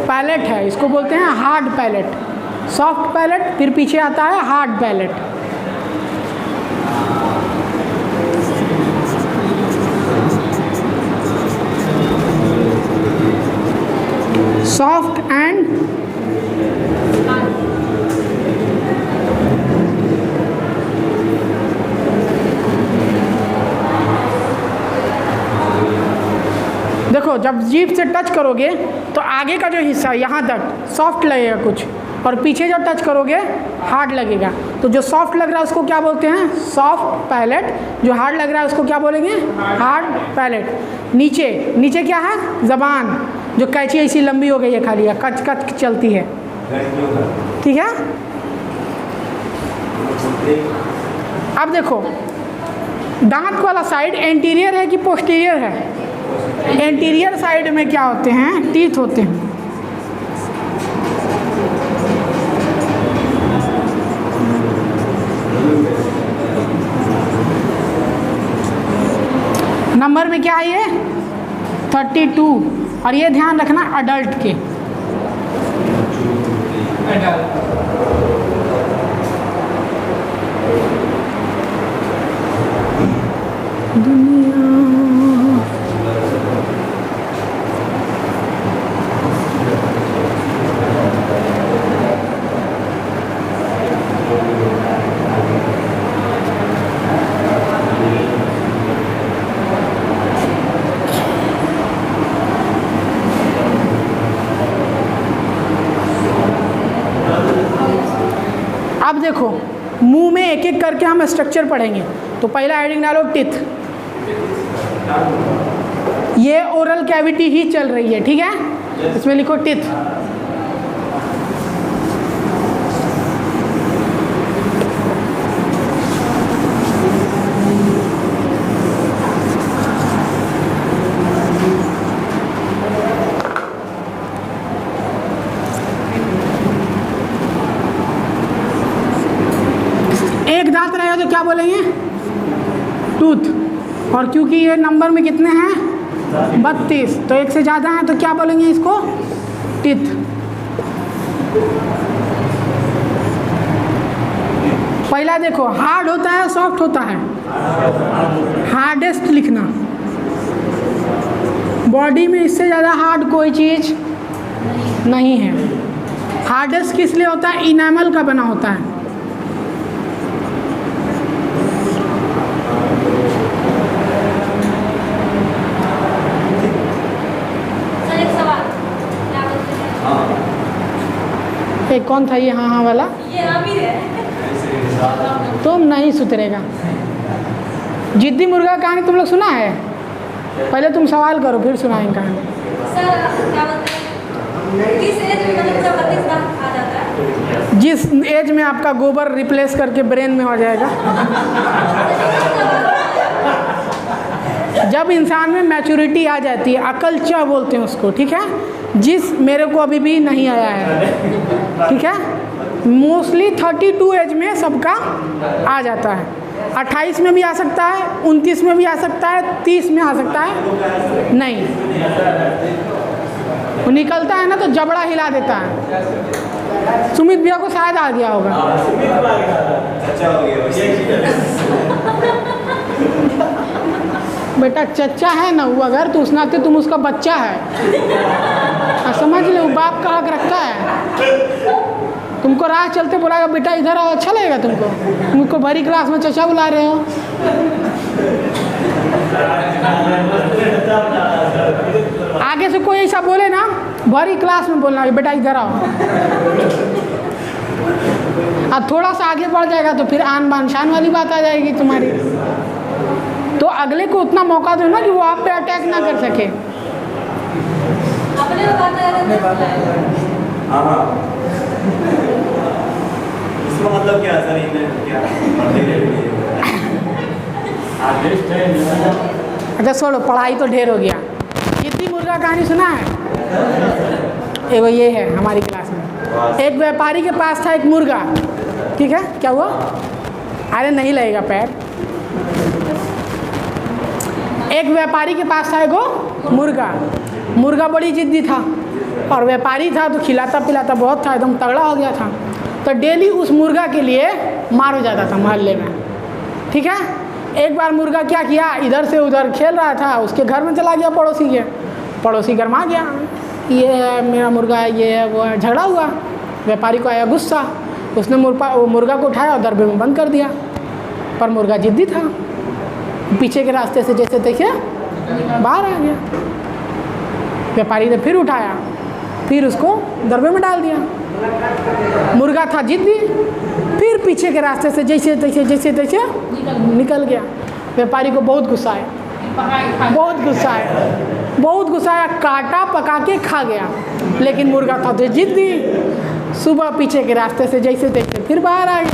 पैलेट है, इसको बोलते हैं हार्ड पैलेट। सॉफ्ट पैलेट, फिर पीछे आता है हार्ड पैलेट। सॉफ्ट एंड देखो, जब जीभ से टच करोगे तो आगे का जो हिस्सा यहाँ तक सॉफ्ट लगेगा कुछ, और पीछे जब टच करोगे हार्ड लगेगा। तो जो सॉफ्ट लग रहा है उसको क्या बोलते हैं? Soft palate. जो हार्ड लग रहा है उसको क्या बोलेंगे? Hard palate. नीचे क्या है? ज़बान, जो कैंची ऐसी लंबी हो गई है, खाली है, कच कच चलती है, ठीक है। अब देखो, दांत वाला साइड एंटीरियर है कि पोस्टीरियर है? एंटीरियर साइड में क्या होते हैं? टीथ होते हैं। नंबर में क्या है ये? 32। और ये ध्यान रखना अडल्ट के। अब देखो, मुंह में एक एक करके हम स्ट्रक्चर पढ़ेंगे। तो पहला हेडिंग डालो टिथ। ये ओरल कैविटी ही चल रही है, ठीक है। इसमें लिखो टिथ। एक दांत रहेगा तो क्या बोलेंगे? टूथ। और क्योंकि ये नंबर में कितने हैं? 32, तो एक से ज़्यादा हैं तो क्या बोलेंगे इसको? टिथ। पहला देखो, हार्ड होता है सॉफ्ट होता है? हार्डेस्ट लिखना। बॉडी में इससे ज़्यादा हार्ड कोई चीज़ नहीं है। हार्डेस्ट किस लिए होता है? इनेमल का बना होता है। एक कौन था ये हाँ वाला? ये आमिर है। तुम नहीं सुधरेगा। जिद्दी मुर्गा कहानी तुम लोग सुना है? पहले तुम सवाल करो फिर सुनाएंगे कहानी। सर क्या बोलते हैं, किस एज में मतलब पूरा 32 दांत आ जाता है? जिस एज में आपका गोबर रिप्लेस करके ब्रेन में हो जाएगा। जब इंसान में मैच्योरिटी आ जाती है, अकल च बोलते हैं उसको, ठीक है। जिस मेरे को अभी भी नहीं आया है, ठीक है। मोस्टली 32 एज में सबका आ जाता है। 28 में भी आ सकता है, 29 में भी आ सकता है, 30 में आ सकता है। नहीं, वो निकलता है ना तो जबड़ा हिला देता है। सुमित भैया को शायद आ गया होगा। अच्छा हो गया। बेटा चच्चा है ना वो, अगर तो उस नाते तुम उसका बच्चा है, समझ ले, वो बाप का हक रखता है। तुमको राह चलते बुलाएगा, बेटा इधर आओ, अच्छा लगेगा तुमको? तुमको भरी क्लास में चचा बुला रहे हो। आगे से कोई ऐसा बोले ना, भरी क्लास में बोलना बेटा इधर आओ। अब थोड़ा सा आगे बढ़ जाएगा तो फिर आन बान शान वाली बात आ जाएगी तुम्हारी। तो अगले को उतना मौका दो ना कि वो आप पे अटैक ना कर सके। अपने बात हाँ, इसका मतलब क्या सर? क्या अच्छा छोड़ो, पढ़ाई तो ढेर हो गया। जिद्दी मुर्गा कहानी सुना है? एगो ये है हमारी क्लास में। एक व्यापारी के पास था एक मुर्गा, ठीक है? क्या हुआ? अरे नहीं लगेगा पैर। एक व्यापारी के पास था एगो मुर्गा। मुर्गा बड़ी जिद्दी था और व्यापारी था तो खिलाता पिलाता बहुत था, एकदम तगड़ा हो गया था। तो डेली उस मुर्गा के लिए मार हो जाता था मोहल्ले में, ठीक है? एक बार मुर्गा क्या किया, इधर से उधर खेल रहा था, उसके घर में चला गया पड़ोसी के। पड़ोसी गरमा गया, ये है मेरा मुर्गा है, ये है वो है, झगड़ा हुआ। व्यापारी को आया गुस्सा, उसने मुर्गा को उठाया और दरबे में बंद कर दिया। पर मुर्गा जिद्दी था, पीछे के रास्ते से जैसे तैसे बाहर आ गया। व्यापारी ने फिर उठाया, फिर उसको दरबे में डाल दिया। मुर्गा था जिद्दी, फिर पीछे के रास्ते से जैसे तैसे निकल गया। व्यापारी को बहुत गुस्सा आया, बहुत गुस्सा आया, काटा पका के खा गया। लेकिन मुर्गा था तो जिद्दी, सुबह पीछे के रास्ते से जैसे तैसे फिर बाहर आ गया।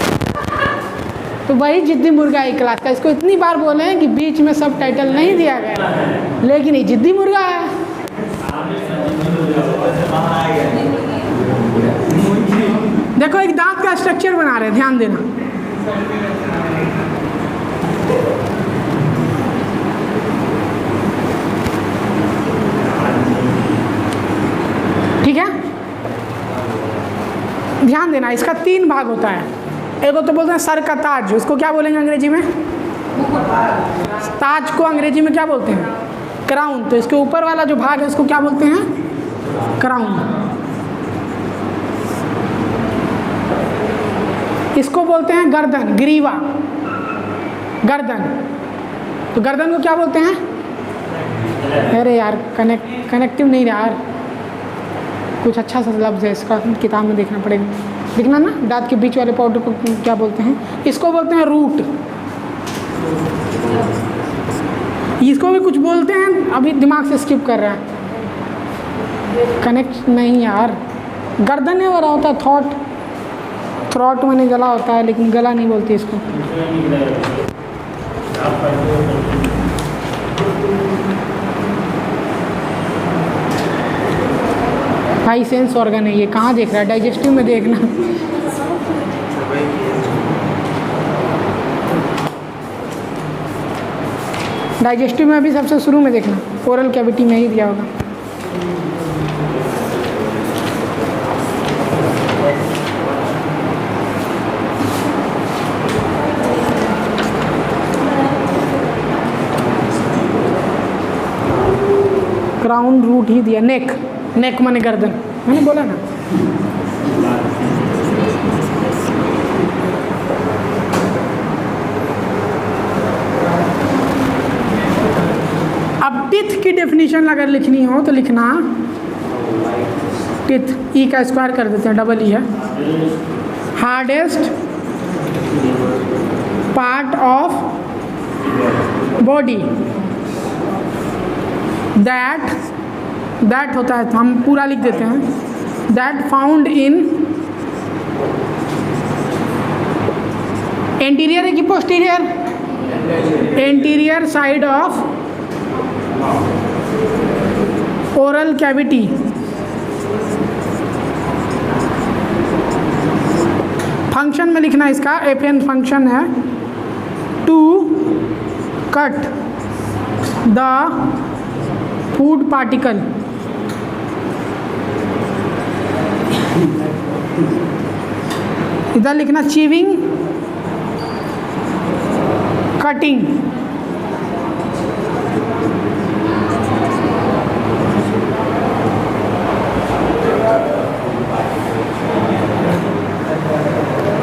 तो वही जिद्दी मुर्गा एक क्लास का। इसको इतनी बार बोले हैं कि बीच में सब टाइटल नहीं दिया गया, लेकिन ये जिद्दी मुर्गा है। देखो एक दांत का स्ट्रक्चर बना रहे हैं, ध्यान देना। ठीक है, ध्यान देना। इसका 3 भाग होता है। एक तो बोलते हैं सर का ताज, उसको क्या बोलेंगे अंग्रेजी में? ताज को अंग्रेजी में क्या बोलते हैं? क्राउन। तो इसके ऊपर वाला जो भाग है इसको क्या बोलते हैं? क्राउन। इसको बोलते हैं गर्दन, ग्रीवा, गर्दन। तो गर्दन को क्या बोलते हैं? अरे यार कनेक्टिव नहीं रहा यार, कुछ अच्छा सा लफ्ज़ है इसका, किताब में देखना पड़ेगा। दिखना ना, दांत के बीच वाले पाउडर को क्या बोलते हैं? इसको बोलते हैं रूट। इसको भी कुछ बोलते हैं, अभी दिमाग से स्किप कर रहा है। कनेक्ट नहीं यार, गर्दन है वाला होता है थॉट, थ्रॉट मैंने गला होता है, लेकिन गला नहीं बोलती इसको। हाई सेंस ऑर्गन है ये। कहाँ देख रहा है? डाइजेस्टिव में देखना। डाइजेस्टिव में अभी सबसे शुरू में देखना, ओरल कैविटी में ही दिया होगा। क्राउन रूट ही दिया। नेक, नेक माने गर्दन, मैंने बोला ना। अब टिथ की डेफिनेशन अगर लिखनी हो तो लिखना टिथ, ई का स्क्वायर कर देते हैं, डबल ई है। Hardest part of body, that होता है, हम पूरा लिख देते हैं, दैट फाउंड इन एंटीरियर है कि posterior? Anterior side of oral cavity. Function में लिखना इसका, FN फंक्शन है, to cut the food particle, इधर लिखना चीविंग, कटिंग।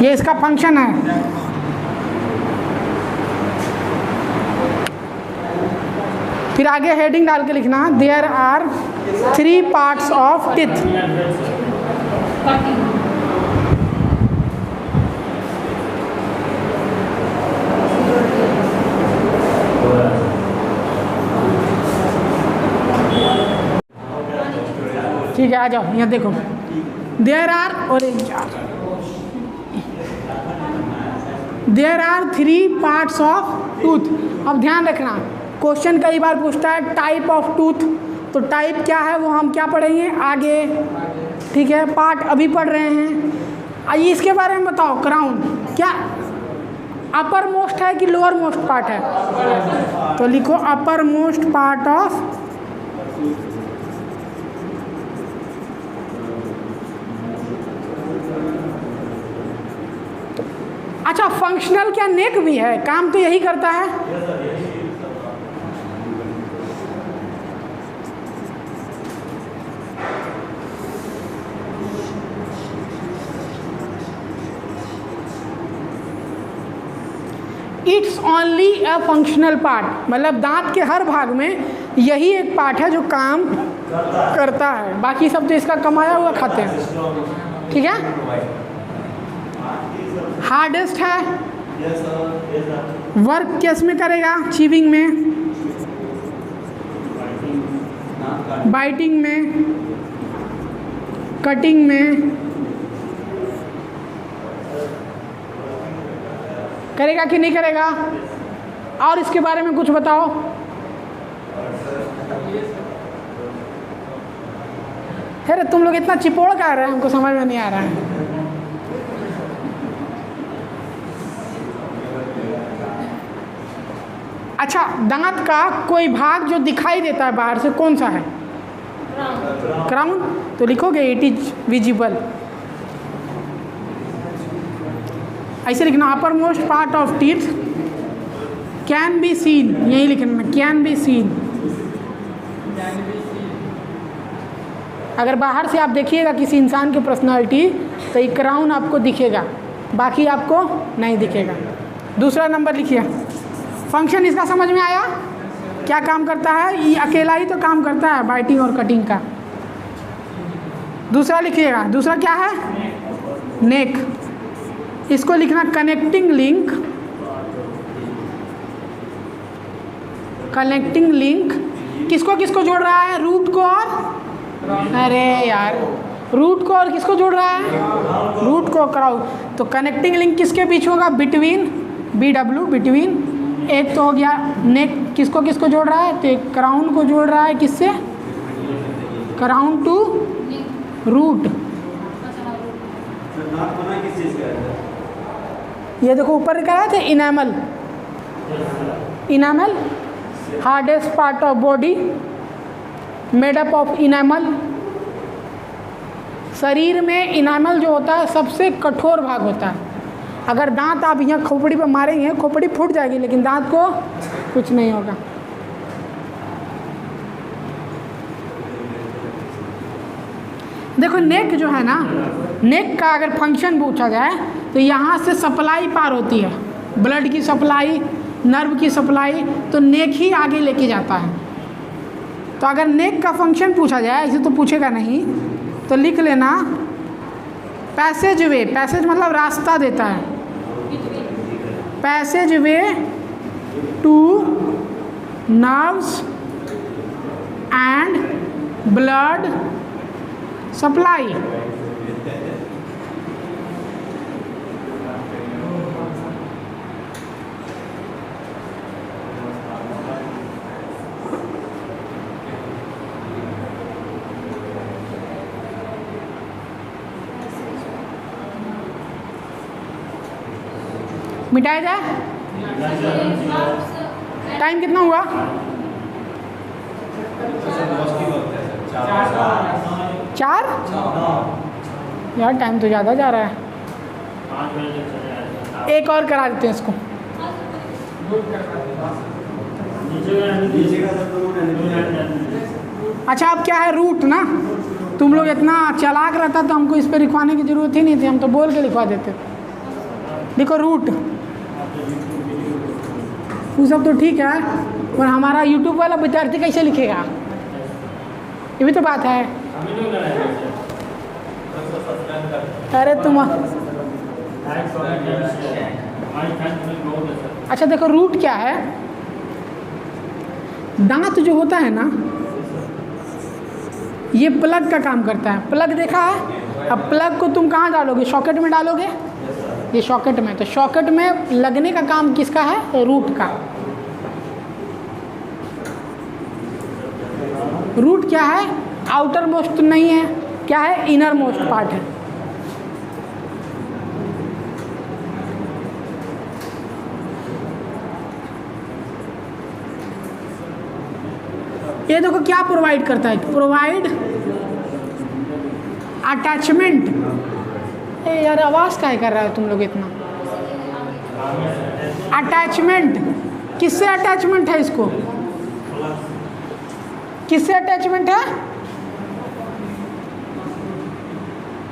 ये इसका फंक्शन है। फिर आगे हेडिंग डाल के लिखना there are 3 parts of teeth. ठीक है, आ जाओ यहाँ देखो, there are there are 3 parts of tooth. अब ध्यान रखना, क्वेश्चन कई बार पूछता है टाइप ऑफ टूथ, तो टाइप क्या है वो हम क्या पढ़ेंगे आगे, ठीक है। पार्ट अभी पढ़ रहे हैं। आइए इसके बारे में बताओ, क्राउन क्या अपर मोस्ट है कि लोअर मोस्ट पार्ट है? तो लिखो अपर मोस्ट पार्ट ऑफ, अच्छा फंक्शनल क्या नेक भी है? काम तो यही करता है। It's only a functional part, मतलब दांत के हर भाग में यही एक पार्ट है जो काम करता है, बाकी सब तो इसका कमाया हुआ खाते हैं, ठीक है। हार्डेस्ट है, वर्क किस में करेगा? चीविंग में, बाइटिंग में, कटिंग में करेगा कि नहीं करेगा? और इसके बारे में कुछ बताओ। अरे तुम लोग इतना चिपोड़ कर रहे हैं, हमको समझ में नहीं आ रहा है। अच्छा, दांत का कोई भाग जो दिखाई देता है बाहर से, कौन सा है? क्राउन। तो लिखोगे इट इज विजिबल, ऐसे लिखना upper most part of teeth can be seen, यही लिखना कैन बी सीन। अगर बाहर से आप देखिएगा किसी इंसान की पर्सनालिटी तो ये क्राउन आपको दिखेगा, बाकी आपको नहीं दिखेगा। दूसरा नंबर लिखिए, फंक्शन इसका समझ में आया? क्या काम करता है? ये अकेला ही तो काम करता है बाइटिंग और कटिंग का। दूसरा लिखिएगा, दूसरा क्या है? नेक। इसको लिखना कनेक्टिंग लिंक, कनेक्टिंग लिंक किसको किसको जोड़ रहा है? रूट को और, अरे यार रूट को और किसको जोड़ रहा है? रूट को क्राउन। तो कनेक्टिंग लिंक किसके बीच होगा? Between, BW between. एक तो हो गया नेक, किसको किसको जोड़ रहा है? तो एक क्राउन को जोड़ रहा है, किससे? Crown to root. ये देखो ऊपर लिखा है the enamel, enamel hardest part of body made up of enamel. शरीर में इनामल जो होता है सबसे कठोर भाग होता है। अगर दांत आप यहाँ खोपड़ी पे मारेंगे, खोपड़ी फूट जाएगी, लेकिन दांत को कुछ नहीं होगा। देखो नेक जो है ना, नेक का अगर फंक्शन पूछा जाए तो यहाँ से सप्लाई पार होती है, ब्लड की सप्लाई, नर्व की सप्लाई, तो नेक ही आगे लेके जाता है। तो अगर नेक का फंक्शन पूछा जाए, ऐसे तो पूछेगा नहीं, तो लिख लेना पैसेज वे। पैसेज मतलब रास्ता देता है, passage way two nerves and blood supply. मिटाया जाए? टाइम कितना हुआ? 4? यार टाइम तो ज़्यादा जा रहा है। एक और करा देते हैं इसको। अच्छा अब क्या है, रूट ना। तुम लोग इतना चालाक रहता तो हमको इस पर लिखवाने की ज़रूरत ही नहीं थी, हम तो बोल के लिखवा देते। देखो रूट, वो सब तो ठीक है, पर हमारा यूट्यूब वाला विद्यार्थी कैसे लिखेगा, ये भी तो बात है। अरे तुम अच्छा देखो रूट क्या है। दांत जो होता है ना, ये प्लग का काम करता है। प्लग देखा है? अब प्लग को तुम कहाँ डालोगे? सॉकेट में डालोगे, ये सॉकेट में। तो सॉकेट में लगने का काम किसका है? रूट का। रूट क्या है? आउटर मोस्ट नहीं है, क्या है? इनर मोस्ट पार्ट है। ये देखो क्या प्रोवाइड करता है, प्रोवाइड अटैचमेंट। ए यार आवाज़ क्या कर रहा है तुम लोग इतना? अटैचमेंट, किससे अटैचमेंट है इसको? किससे अटैचमेंट है?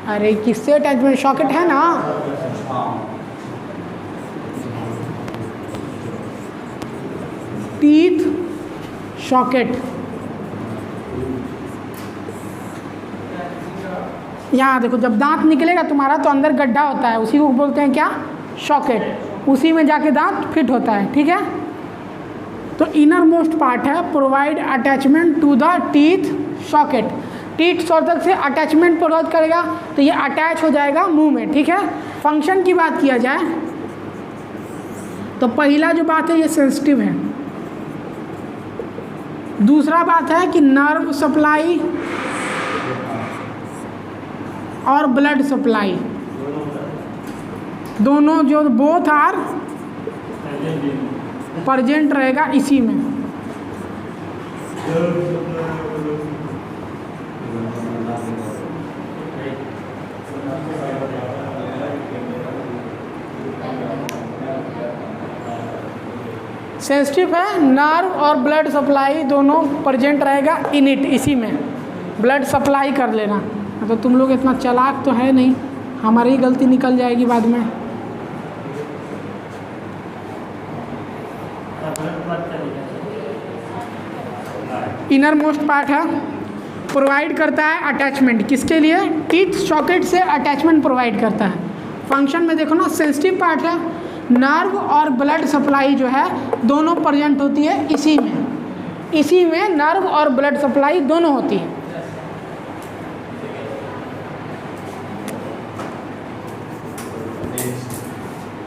अरे किससे अटैचमेंट? सॉकेट है ना। टीथ सॉकेट, यहाँ देखो जब दांत निकलेगा तुम्हारा तो अंदर गड्ढा होता है, उसी को बोलते हैं क्या? सॉकेट। उसी में जाके दांत फिट होता है, ठीक है। तो इनर मोस्ट पार्ट है, provide attachment to the teeth socket. Teeth socket से अटैचमेंट प्रोवाइड करेगा, तो ये अटैच हो जाएगा मुंह में, ठीक है। फंक्शन की बात किया जाए तो पहला जो बात है ये सेंसिटिव है। दूसरा बात है कि नर्व सप्लाई और ब्लड सप्लाई दोनों जो बोथ आर प्रेजेंट रहेगा इसी में। सेंसिटिव है, नर्व और ब्लड सप्लाई दोनों प्रेजेंट रहेगा इन इट, इसी में। ब्लड सप्लाई कर लेना। तो तुम लोग इतना चालाक तो है नहीं, हमारी ही गलती निकल जाएगी बाद में। इनर मोस्ट पार्ट है, प्रोवाइड करता है अटैचमेंट। किसके लिए? टीथ सॉकेट से अटैचमेंट प्रोवाइड करता है। फंक्शन में देखो ना, सेंसिटिव पार्ट है, नर्व और ब्लड सप्लाई जो है दोनों प्रेजेंट होती है इसी में। इसी में नर्व और ब्लड सप्लाई दोनों होती है।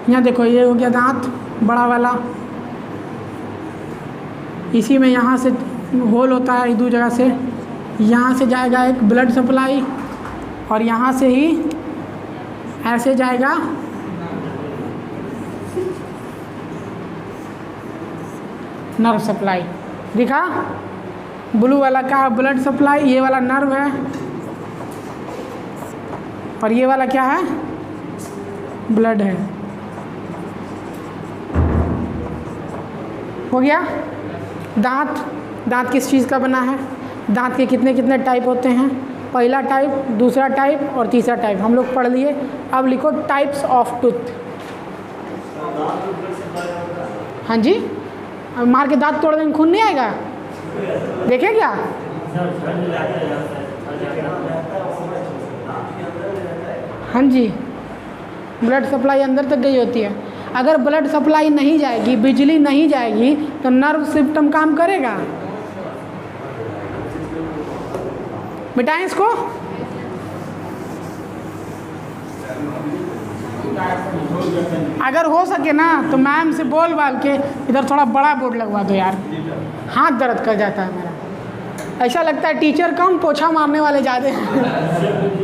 यहाँ देखो ये हो गया दांत बड़ा वाला, इसी में यहाँ से होल होता है दो जगह से। यहाँ से जाएगा एक ब्लड सप्लाई और यहाँ से ही ऐसे जाएगा नर्व सप्लाई। दिखा? ब्लू वाला का ब्लड सप्लाई, ये वाला नर्व है और ये वाला क्या है? ब्लड है। हो गया? दांत, दांत किस चीज़ का बना है? दांत के कितने कितने टाइप होते हैं? पहला टाइप, दूसरा टाइप और तीसरा टाइप हम लोग पढ़ लिए। अब लिखो टाइप्स ऑफ टूथ। हाँ जी, अब मार के दांत तोड़ देंगे खून नहीं आएगा? देखें क्या? हाँ जी, ब्लड सप्लाई अंदर तक गई होती है। अगर ब्लड सप्लाई नहीं जाएगी, बिजली नहीं जाएगी, तो नर्व सिस्टम काम करेगा? मिटाएं इसको। अगर हो सके ना तो मैम से बोल बाल के इधर थोड़ा बड़ा बोर्ड लगवा दो यार, हाथ दर्द कर जाता है मेरा। ऐसा लगता है टीचर कम, पोछा मारने वाले ज़्यादा हैं।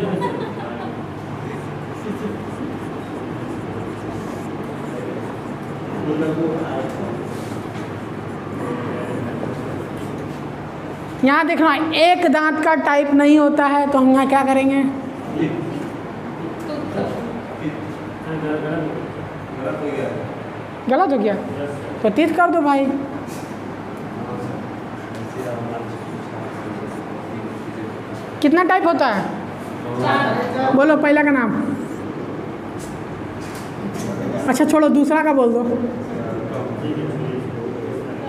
यहाँ देखना, एक दांत का टाइप नहीं होता है तो हम यहाँ क्या करेंगे? गलत हो गया तो तीत कर दो भाई। कितना टाइप होता है? बोलो पहला का नाम। अच्छा छोड़ो, दूसरा का बोल दो।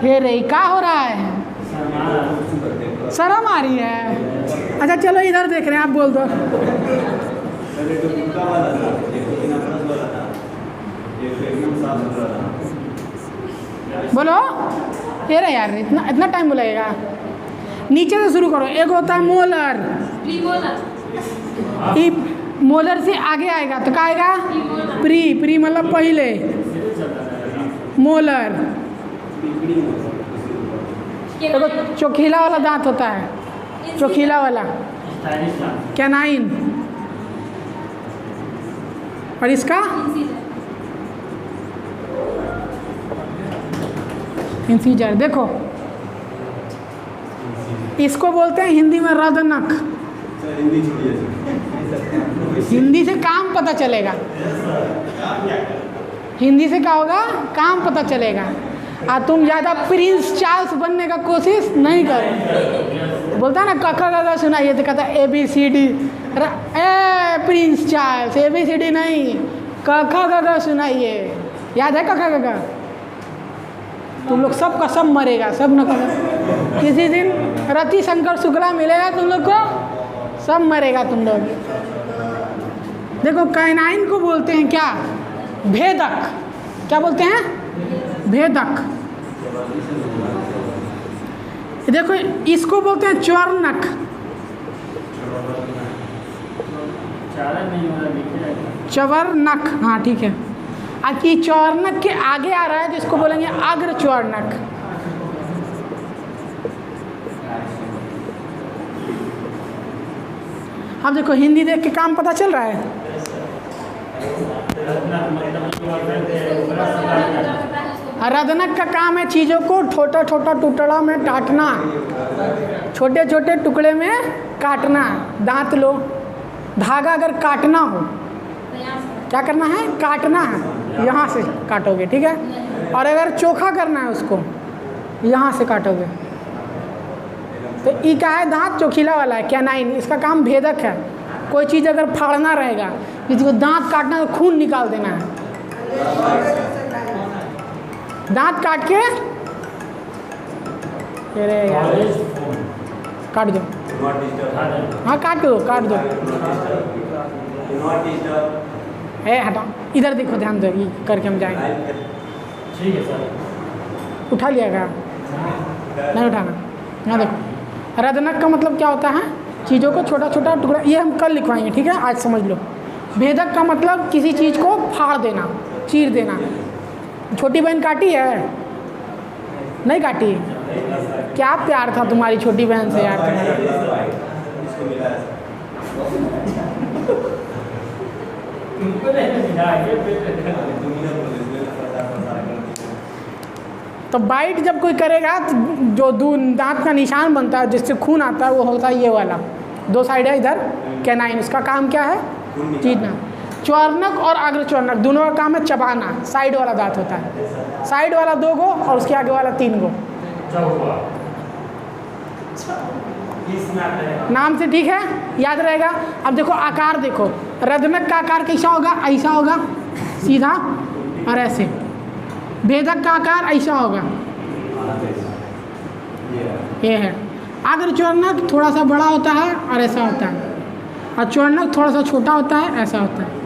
हे रे क्या हो रहा है? शर्म आ रही है। अच्छा चलो इधर देख रहे हैं, आप बोल दो। बोलो। ये रे यार, इतना टाइम लगेगा। नीचे से शुरू करो। एक होता है मोलर, मोलर से आगे आएगा तो क्या आएगा? प्री मतलब पहले। मोलर देखो, चोखीला वाला दांत होता है, चोखीला वाला कैनाइन। और इसका इंसीजर। देखो इसको बोलते हैं हिंदी में रदनक। हिंदी से काम पता चलेगा, हिंदी से क्या होगा? काम पता चलेगा। तुम ज़्यादा प्रिंस चार्ल्स बनने का कोशिश नहीं करो। बोलता है ना कखा गगा सुनाइए तो कहता है ABCD। ए प्रिंस चार्ल्स ABCD नहीं, कखा गगा सुनाइए। याद है कखा गगा? तुम लोग सब का सब मरेगा, सब न करो। किसी दिन रति शंकर शुक्ला मिलेगा तुम लोग को, सब मरेगा तुम लोग। देखो कैनाइन को बोलते हैं क्या? भेदक। क्या बोलते हैं? भेदक। देखो इसको बोलते हैं च्वर्णक। च्वर्णक, हाँ ठीक है। अब ये च्वर्णक के आगे आ रहा है तो इसको बोलेंगे अग्र च्वर्णक। अब देखो हिंदी देख के काम पता चल रहा है। रदनक का काम है चीज़ों को छोटा छोटा टुकड़ा में काटना, छोटे छोटे टुकड़े में काटना। दांत लो, धागा अगर काटना हो क्या करना है? काटना है, यहाँ से काटोगे, ठीक है। और अगर चोखा करना है उसको यहाँ से काटोगे। तो ई का है दांत चोखीला वाला है कैनाइन। इसका काम भेदक है। कोई चीज़ अगर फाड़ना रहेगा, जिसको दांत काटना है तो खून निकाल देना है। दांत काट के अरे यार काट दो। हाँ काट दो, काट दो। ए हटाओ, इधर देखो, ध्यान दो, ये करके हम जाएंगे। ठीक है सर। उठा लिया क्या? नहीं उठाना। यहाँ देखो, रदनक का मतलब क्या होता है? चीज़ों को छोटा छोटा टुकड़ा। ये हम कल लिखवाएंगे, ठीक है, आज समझ लो। भेदक का मतलब किसी चीज़ को फाड़ देना, चीर देना। छोटी बहन काटी है? नहीं काटी? क्या प्यार था तुम्हारी छोटी बहन से यार। तो बाइट जब कोई करेगा तो जो दांत का निशान बनता है जिससे खून आता है वो होता है ये वाला। दो साइड है इधर कैनाइन। उसका काम क्या है? चीरना। च्वर्णक और अग्र च्वर्णक दोनों का काम है चबाना। साइड वाला दांत होता है, साइड वाला 2 गो और उसके आगे वाला 3 गो। नाम से ठीक है, याद रहेगा। अब देखो आकार देखो, रदनक का आकार कैसा होगा? ऐसा होगा सीधा और ऐसे। भेदक का आकार ऐसा होगा, ये है। अग्र च्वर्णक थोड़ा सा बड़ा होता है और ऐसा होता है, और च्वर्णक थोड़ा सा छोटा होता है, ऐसा होता है।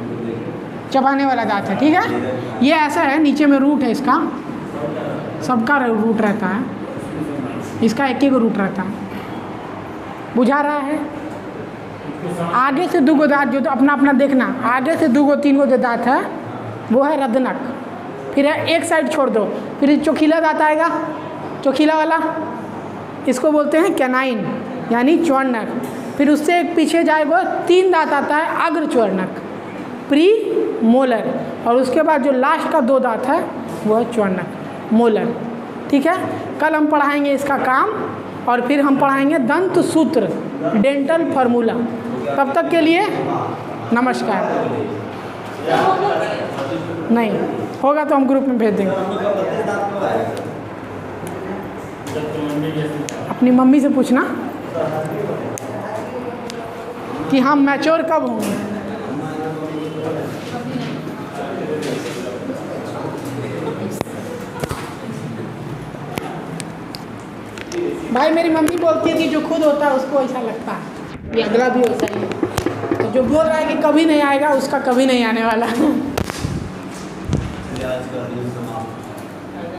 चबाने वाला दांत है, ठीक है। ये ऐसा है, नीचे में रूट है इसका, सबका रूट रहता है, इसका एक एक रूट रहता है। बुझा रहा है? आगे से 2 गो दांत जो अपना अपना देखना, आगे से 2 गो 3 गो जो दांत है वो है रदनक। फिर एक साइड छोड़ दो, फिर चोखीला दांत आएगा, चोखीला वाला, इसको बोलते हैं कैनाइन यानी च्वर्णक। फिर उससे एक पीछे जाएगा 3 दांत आता है अग्र च्वर्णक, प्री मोलर, और उसके बाद जो लास्ट का 2 दांत है वो है च्वर्णक, मोलर। ठीक है, कल हम पढ़ाएंगे इसका काम और फिर हम पढ़ाएंगे दंत सूत्र, डेंटल फार्मूला। तब तक के लिए नमस्कार। नहीं होगा तो हम ग्रुप में भेज देंगे। अपनी मम्मी से पूछना कि हम मैच्योर कब होंगे। भाई मेरी मम्मी बोलती है कि जो खुद होता है उसको ऐसा लगता है, ये अगला भी वैसा ही है। तो जो बोल रहा है कि कभी नहीं आएगा उसका कभी नहीं आने वाला।